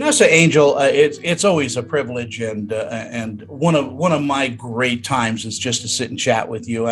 Vanessa Angel, it's always a privilege and one of my great times is just to sit and chat with you.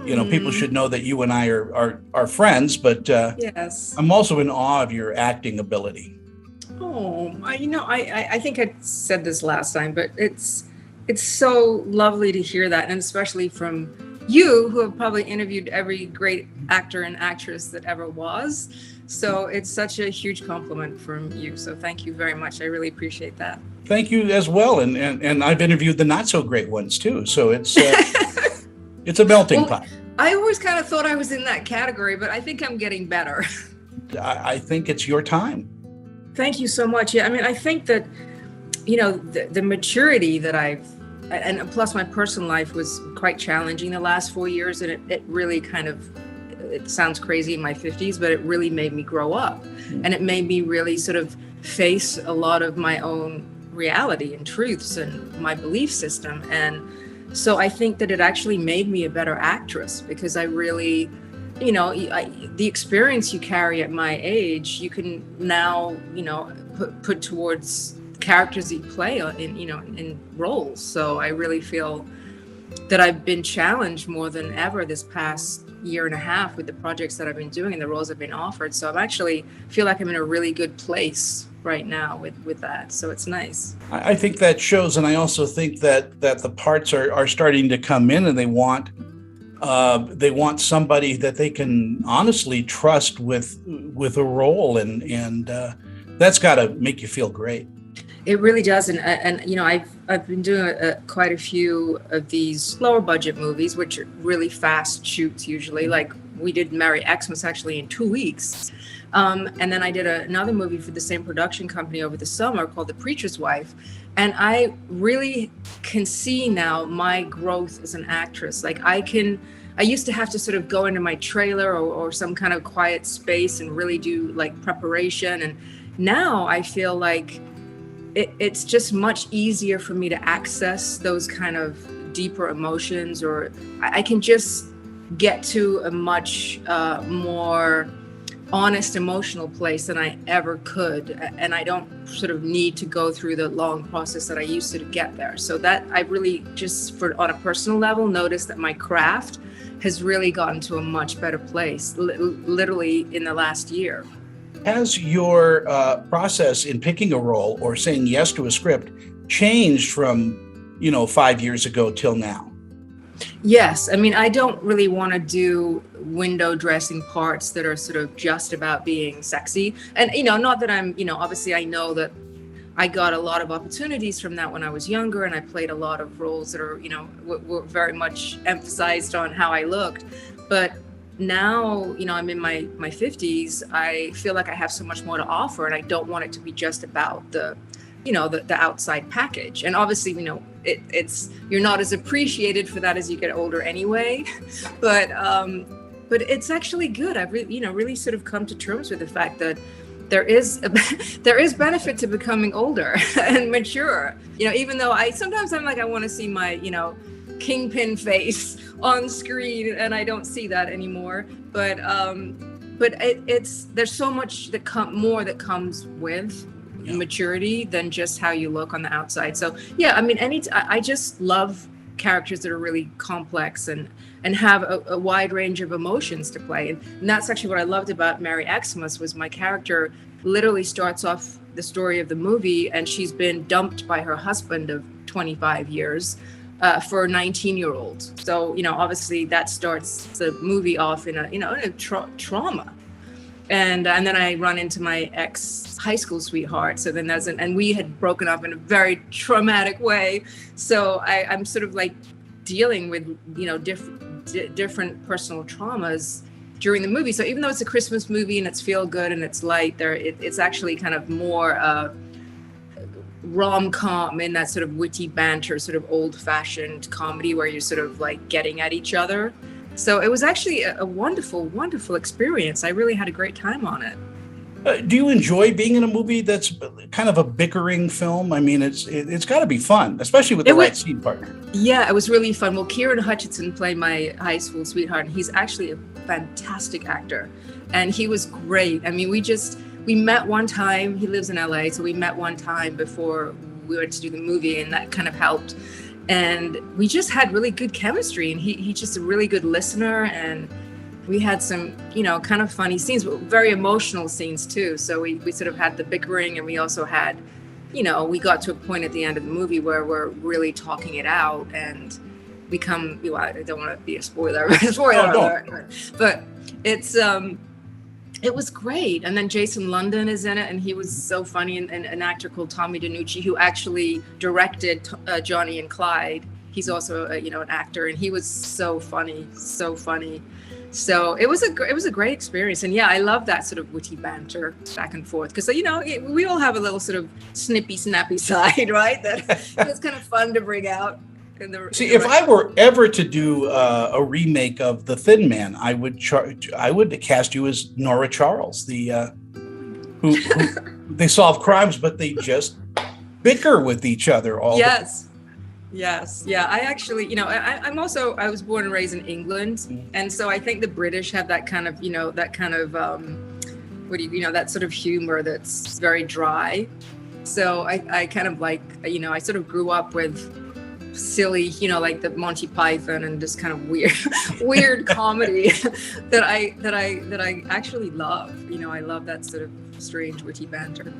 People should know that you and I are friends, but Yes. I'm also in awe of your acting ability. Oh, I think I said this last time, but it's so lovely to hear that, and especially from you, who have probably interviewed every great actor and actress that ever was. So it's such a huge compliment from you. So thank you very much. I really appreciate that. Thank you as well, and I've interviewed the not so great ones too. So it's a melting Well, pot. I always kind of thought I was in that category, but I think I'm getting better. I think it's your time. Thank you so much. Yeah, I mean, I think that, the maturity that and plus my personal life was quite challenging the last 4 years. And it really it sounds crazy in my 50s, but it really made me grow up. And it made me really sort of face a lot of my own reality and truths and my belief system. And so I think that it actually made me a better actress, because I really, the experience you carry at my age, you can now, put towards characters you play in roles. So I really feel that I've been challenged more than ever this past year and a half with the projects that I've been doing and the roles I've been offered. So I'm actually feel like I'm in a really good place right now with that. So it's nice. I think that shows, and I also think that the parts are starting to come in, and they want somebody that they can honestly trust with a role, and that's got to make you feel great. It really does, and I've been doing quite a few of these lower budget movies, which are really fast shoots usually. Like we did Merry Xmas actually in 2 weeks, and then I did another movie for the same production company over the summer called The Preacher's Wife, and I really can see now my growth as an actress. Like I used to have to sort of go into my trailer or some kind of quiet space and really do like preparation, and now I feel like it's just much easier for me to access those kind of deeper emotions, or I can just get to a much more honest emotional place than I ever could. And I don't sort of need to go through the long process that I used to get there. So that I really just on a personal level noticed that my craft has really gotten to a much better place, literally in the last year. Has your process in picking a role or saying yes to a script changed from, 5 years ago till now? Yes. I mean, I don't really want to do window dressing parts that are sort of just about being sexy. And, not that I'm, obviously I know that I got a lot of opportunities from that when I was younger, and I played a lot of roles that are, were very much emphasized on how I looked. But now, I'm in my 50s, I feel like I have so much more to offer, and I don't want it to be just about the outside package. And obviously, it's you're not as appreciated for that as you get older anyway. But it's actually good. I've really sort of come to terms with the fact that there is benefit to becoming older and mature. Even though sometimes I'm like, I want to see my, kingpin face on screen, and I don't see that anymore. But there's so much that comes with maturity than just how you look on the outside. So yeah, I mean, I just love characters that are really complex and have a wide range of emotions to play. And that's actually what I loved about Merry Xmas, was my character literally starts off the story of the movie, and she's been dumped by her husband of 25 years for a 19-year-old. So, obviously that starts the movie off in a trauma. And then I run into my ex high school sweetheart. So then and we had broken up in a very traumatic way. So I'm sort of like dealing with, different personal traumas during the movie. So even though it's a Christmas movie and it's feel good and it's light, it's actually kind of more rom-com in that sort of witty banter, sort of old-fashioned comedy where you're sort of like getting at each other. So it was actually a wonderful, wonderful experience. I really had a great time on it. Do you enjoy being in a movie that's kind of a bickering film? I mean, it's got to be fun, especially with the right scene partner. Yeah, it was really fun. Well, Kieran Hutchinson played my high school sweetheart, and he's actually a fantastic actor, and he was great. I mean, we we met one time. He lives in LA, so we met one time before we went to do the movie, and that kind of helped. And we just had really good chemistry, and he's just a really good listener, and we had some, kind of funny scenes, but very emotional scenes too. So we sort of had the bickering, and we also had, we got to a point at the end of the movie where we're really talking it out and become, I don't want to be a spoiler, but it's, it was great. And then Jason London is in it, and he was so funny, and an actor called Tommy DiNucci, who actually directed Johnny and Clyde. He's also, an actor, and he was so funny. So it was a great experience. And yeah, I love that sort of witty banter back and forth, because, we all have a little sort of snappy side, right? That it's kind of fun to bring out. If I were ever to do a remake of The Thin Man, I would cast you as Nora Charles, who they solve crimes, but they just bicker with each other all. Yes. Yeah. I actually, I was born and raised in England, and so I think the British have that kind of, that sort of humor that's very dry. So I kind of like, I sort of grew up with silly, like the Monty Python and just kind of weird comedy that I actually love. I love that sort of strange witty banter.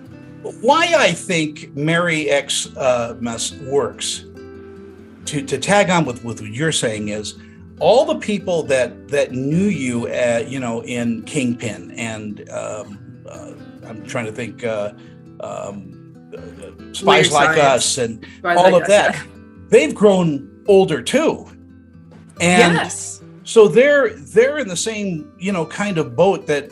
Why I think Marry Xmas works, to tag on with what you're saying, is all the people that knew you, in Kingpin, and I'm trying to think, Spies Like Us, and all of that. Yeah. They've grown older too, and yes. So they're in the same kind of boat that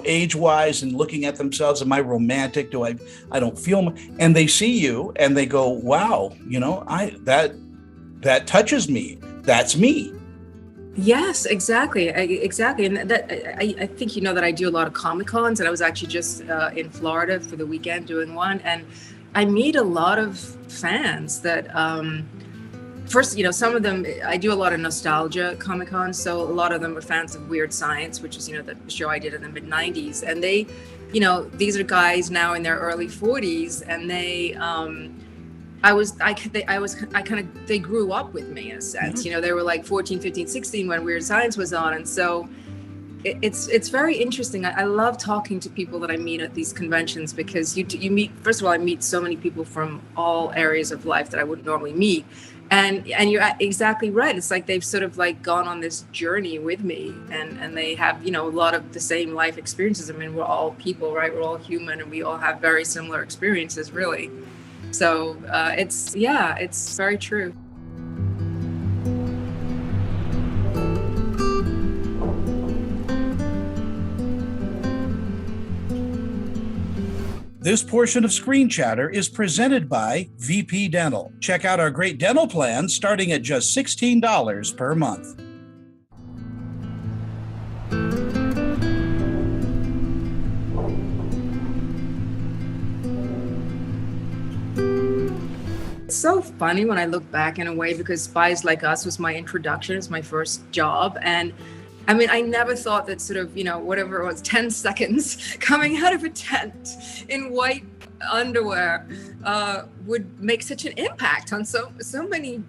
age-wise, and looking at themselves. Am I romantic? I don't feel. And they see you and they go, wow, that touches me. That's me. Yes, exactly. And that I think that I do a lot of Comic-Cons, and I was actually just in Florida for the weekend doing one, and I meet a lot of fans that, first, some of them, I do a lot of nostalgia Comic-Con, so a lot of them are fans of Weird Science, which is, the show I did in the mid-90s. And they, these are guys now in their early 40s, and they, they grew up with me in a sense. Mm-hmm. They were like 14, 15, 16 when Weird Science was on. And so it's very interesting. I love talking to people that I meet at these conventions, because you meet, first of all, I meet so many people from all areas of life that I wouldn't normally meet. And you're exactly right. It's like they've sort of like gone on this journey with me, and they have, a lot of the same life experiences. I mean, we're all people, right? We're all human, and we all have very similar experiences, really. So it's very true. This portion of Screen Chatter is presented by VP Dental. Check out our great dental plans starting at just $16 per month. It's so funny when I look back in a way, because Spies Like Us was my introduction. It's my first job. And I mean, I never thought that sort of, whatever it was, 10 seconds coming out of a tent in white underwear would make such an impact on so many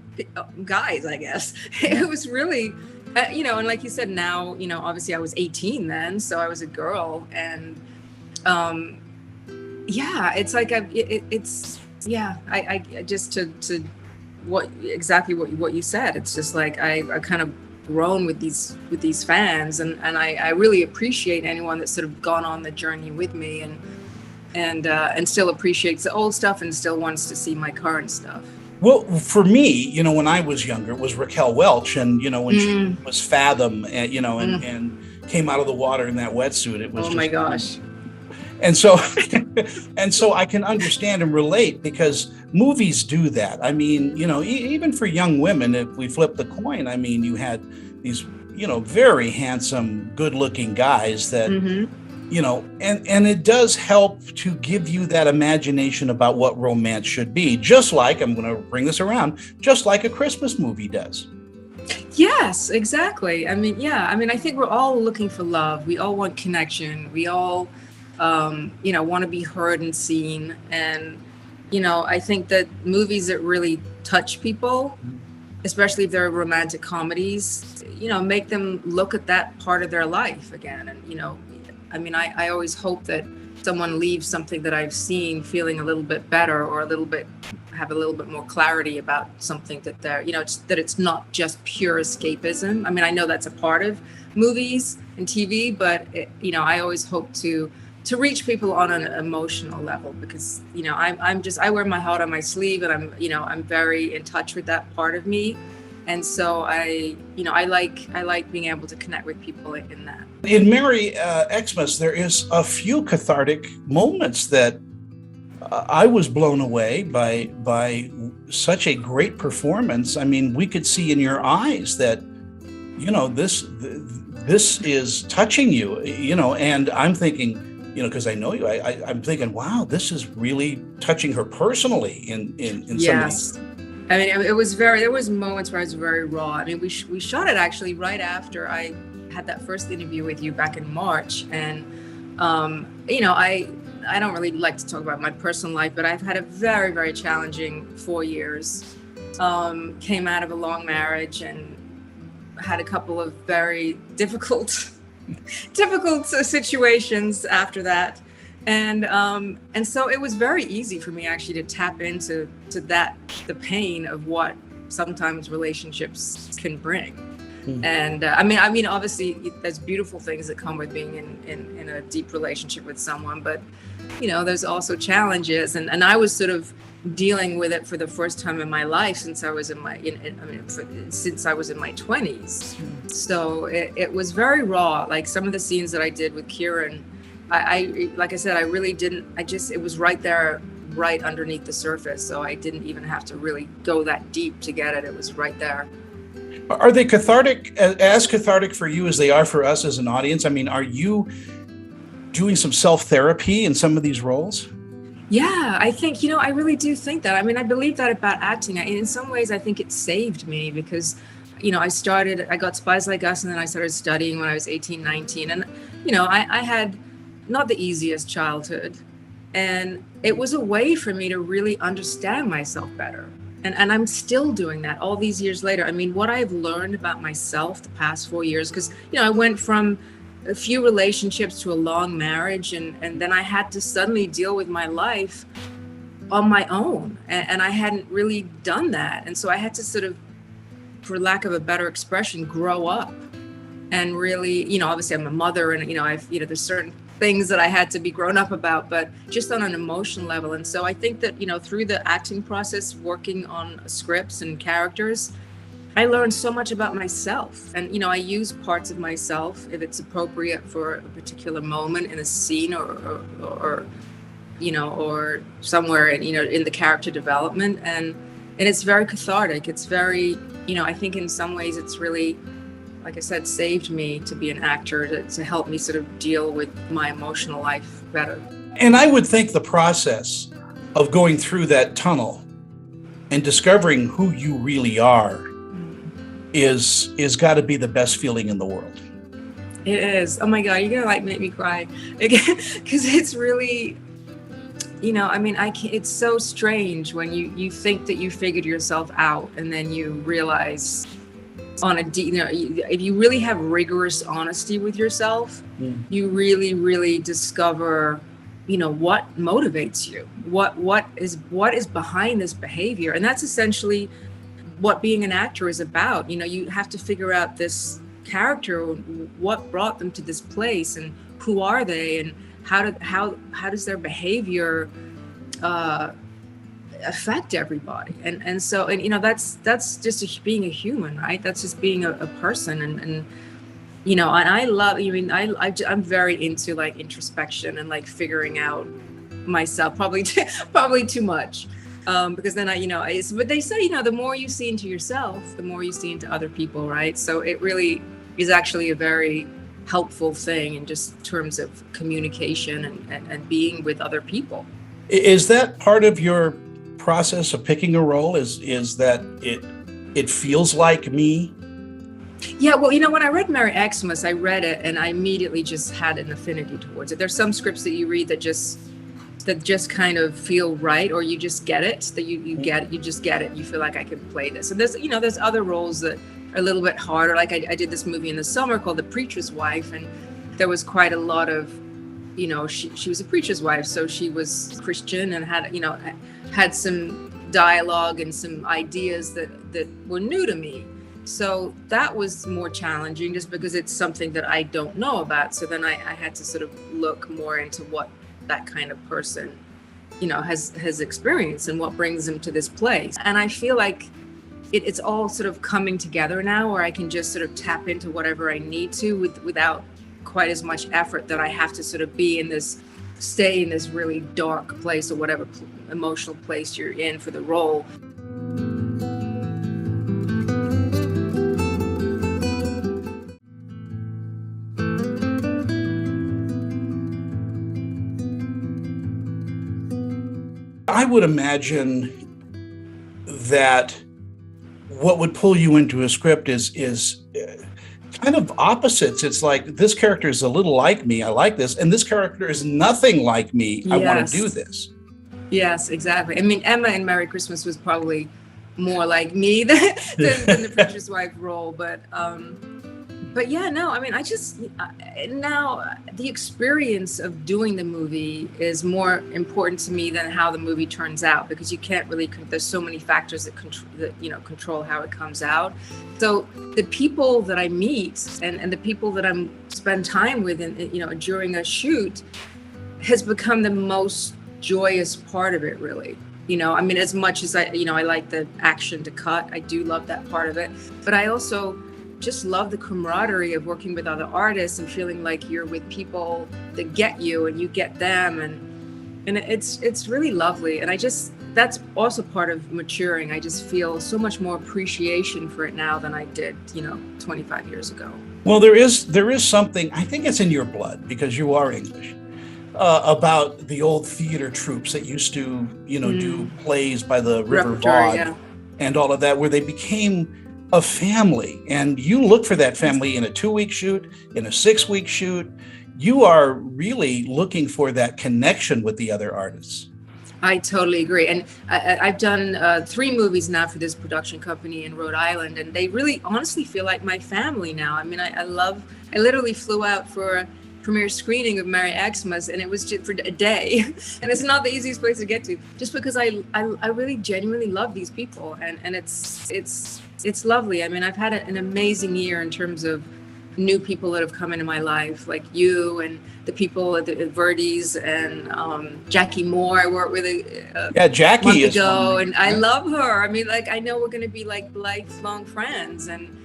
guys, I guess. It was really, and like you said, now, obviously I was 18 then, so I was a girl. And it's like, I just to what you said, it's just like I kind of grown with these fans, and I really appreciate anyone that's sort of gone on the journey with me, and still appreciates the old stuff and still wants to see my current stuff. Well, for me, when I was younger, it was Raquel Welch, and when she was Fathom, and came out of the water in that wetsuit, it was my gosh. And so I can understand and relate, because movies do that. I mean, even for young women, if we flip the coin, I mean, you had these, very handsome, good-looking guys that, and it does help to give you that imagination about what romance should be. Just like, I'm going to bring this around, just like a Christmas movie does. Yes, exactly. I mean, I think we're all looking for love. We all want connection. We all want to be heard and seen. And, I think that movies that really touch people, especially if they're romantic comedies, make them look at that part of their life again. And, I always hope that someone leaves something that I've seen feeling a little bit better, or have a little bit more clarity about something that that it's not just pure escapism. I know that's a part of movies and TV, but I always hope to reach people on an emotional level, because I wear my heart on my sleeve, and I'm very in touch with that part of me. And so I like being able to connect with people in that. In Merry Xmas, there is a few cathartic moments that I was blown away by such a great performance. We could see in your eyes that, this is touching you, and I'm thinking, because I know you, I'm thinking, wow, this is really touching her personally in Yes. some of these. There was moments where I was very raw. We shot it actually right after I had that first interview with you back in March. And, I don't really like to talk about my personal life, but I've had a very, very challenging 4 years. Came out of a long marriage and had a couple of very difficult situations after that. And so it was very easy for me actually to tap into the pain of what sometimes relationships can bring. Mm-hmm. And obviously there's beautiful things that come with being in a deep relationship with someone, but there's also challenges, and I was sort of dealing with it for the first time in my life since I was in my 20s. So it was very raw. Like some of the scenes that I did with Kieran, I like I said, I really didn't, it was right there, right underneath the surface. So I didn't even have to really go that deep to get it. It was right there. Are they as cathartic for you as they are for us as an audience? Are you doing some self-therapy in some of these roles? Yeah, I think, I really do think that. I believe that about acting. In some ways, I think it saved me because, I got Spies Like Us, and then I started studying when I was 18, 19. And, I had not the easiest childhood. And it was a way for me to really understand myself better. And I'm still doing that all these years later. What I've learned about myself the past 4 years, because, I went from a few relationships to a long marriage, and then I had to suddenly deal with my life on my own, and I hadn't really done that. And so I had to sort of, for lack of a better expression, grow up and really, obviously I'm a mother, and there's certain things that I had to be grown up about, but just on an emotional level. And so I think that, through the acting process, working on scripts and characters, I learned so much about myself. And, I use parts of myself if it's appropriate for a particular moment in a scene or somewhere in the character development. And it's very cathartic. It's very, I think in some ways it's really, like I said, saved me to be an actor, to help me sort of deal with my emotional life better. And I would think the process of going through that tunnel and discovering who you really are is got to be the best feeling in the world. It is. Oh my God, you're gonna make me cry because it's really, it's so strange when you think that you figured yourself out, and then you realize if you really have rigorous honesty with yourself, you really, really discover, what motivates you, what is behind this behavior. And that's essentially what being an actor is about. You have to figure out this character, what brought them to this place, and who are they, and how does their behavior affect everybody. And so that's just being a human, right? That's just being a person. And I love, I'm very into like introspection and like figuring out myself, probably too much. Because then but they say, the more you see into yourself, the more you see into other people, right? So it really is actually a very helpful thing in just terms of communication and being with other people. Is that part of your process of picking a role? Is that it feels like me? Yeah, well, when I read Mary Xmas, I read it and I immediately just had an affinity towards it. There's some scripts that you read that just kind of feel right, or you just get it, that you just get it. You feel like I can play this. And there's other roles that are a little bit harder. Like I did this movie in the summer called The Preacher's Wife, and there was quite a lot of, she was a preacher's wife, so she was Christian and had some dialogue and some ideas that were new to me. So that was more challenging just because it's something that I don't know about. So then I had to sort of look more into what that kind of person, has experienced and what brings them to this place. And I feel like it's all sort of coming together now, where I can just sort of tap into whatever I need to without quite as much effort that I have to sort of stay in this really dark place or whatever emotional place you're in for the role. I would imagine that what would pull you into a script is kind of opposites. It's like, this character is a little like me, I like this, and this character is nothing like me, I want to do this. Yes, exactly. I mean, Emma in Merry Christmas was probably more like me than the preacher's wife role, but yeah, no, I mean, now the experience of doing the movie is more important to me than how the movie turns out, because you can't really, there's so many factors that control how it comes out. So the people that I meet and the people that I spend time with, during a shoot, has become the most joyous part of it, really. I mean, as much as I like the action to cut, I do love that part of it, but I also just love the camaraderie of working with other artists and feeling like you're with people that get you and you get them, and it's really lovely. And that's also part of maturing. I just feel so much more appreciation for it now than I did 25 years ago. Well, there is something, I think it's in your blood because you are English, about the old theater troupes that used to do plays by the River Vaud and all of that, where they became a family, and you look for that family in a 2-week shoot, in a 6-week shoot. You are really looking for that connection with the other artists. I totally agree. And I've done 3 movies now for this production company in Rhode Island, and they really honestly feel like my family now. I mean, I literally flew out for a premiere screening of Merry Xmas, and it was just for a day. And it's not the easiest place to get to, just because I really genuinely love these people, and it's lovely. I mean, I've had an amazing year in terms of new people that have come into my life, like you and the people at the Verdi's, and Jackie Moore I worked with Jackie a month is ago, and I love her. I mean, like, I know we're going to be like lifelong friends, and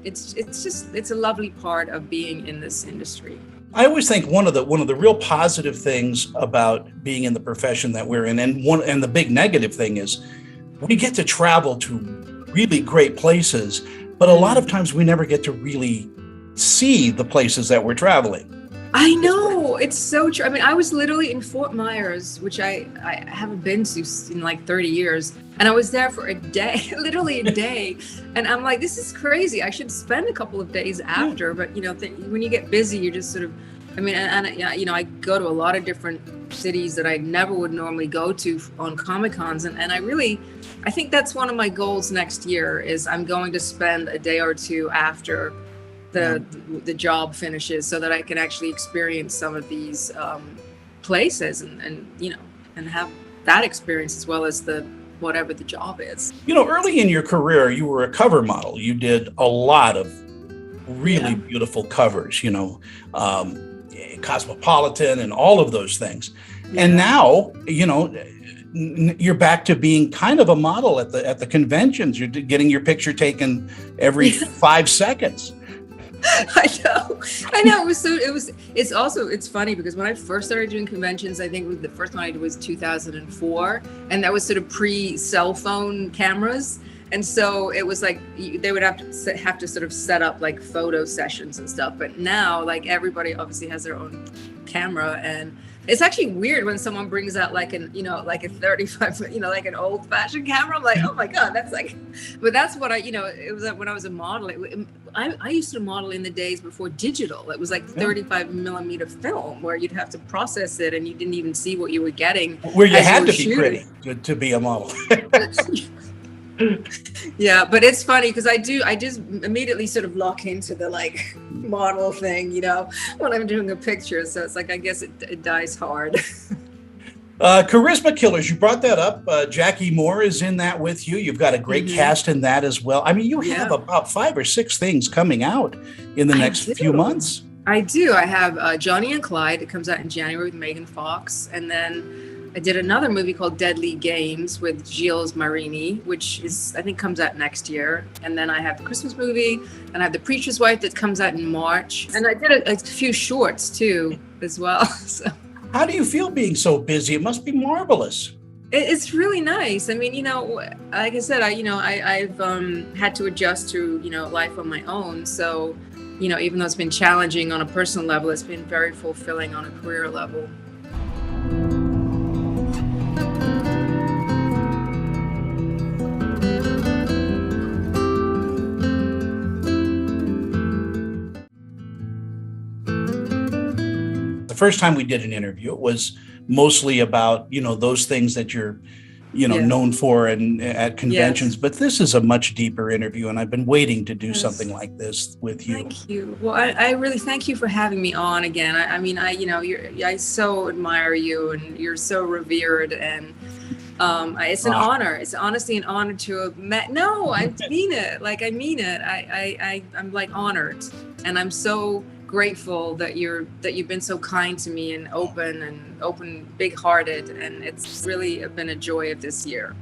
it's a lovely part of being in this industry. I always think one of the real positive things about being in the profession that we're in, and the big negative thing is, we get to travel to really great places, but a lot of times we never get to really see the places that we're traveling. I know, it's so true. I mean, I was literally in Fort Myers, which I haven't been to in like 30 years. And I was there for a day, literally a day. And I'm like, this is crazy. I should spend a couple of days after. But, when you get busy, you just sort of, I mean, I go to a lot of different cities that I never would normally go to on Comic-Cons. And I think that's one of my goals next year, is I'm going to spend a day or two after the job finishes, so that I can actually experience some of these places and have that experience as well as whatever the job is. Early in your career, you were a cover model. You did a lot of really beautiful covers, Cosmopolitan and all of those things. Yeah. And now, you're back to being kind of a model at the conventions. You're getting your picture taken every 5 seconds. I know. It's funny because when I first started doing conventions, I think the first one I did was 2004, and that was sort of pre-cell phone cameras. And so it was like they would have to sort of set up like photo sessions and stuff. But now, like, everybody obviously has their own camera, and It's actually weird when someone brings out like like a 35, like an old fashioned camera. I'm like, oh my God, that's like, but that's what it was when I was a model. I used to model in the days before digital. It was like 35 millimeter film where you'd have to process it and you didn't even see what you were getting. Where you had to be pretty to be a model. Yeah, but it's funny because I just immediately sort of lock into the like model thing, when I'm doing a picture. So it's like, I guess it dies hard. Charisma Killers, you brought that up. Jackie Moore is in that with you. You've got a great cast in that as well. I mean, you have about 5 or 6 things coming out in the next few months. I do. I have Johnny and Clyde. It comes out in January with Megan Fox. And then I did another movie called Deadly Games with Gilles Marini, which I think comes out next year. And then I have the Christmas movie, and I have The Preacher's Wife that comes out in March. And I did a few shorts too, as well. So. How do you feel being so busy? It must be marvelous. It's really nice. I mean, like I said, I've had to adjust to, life on my own. So, even though it's been challenging on a personal level, it's been very fulfilling on a career level. First time we did an interview, it was mostly about, those things that you're, known for and at conventions. But this is a much deeper interview, and I've been waiting to do something like this with you. Thank you. Well, I really thank you for having me on again. I so admire you, and you're so revered, and it's an honor. It's honestly an honor to have met. No, I mean it. Like, I mean it. I'm like honored, and I'm so grateful that you've been so kind to me and open, big-hearted, and it's really been a joy of this year.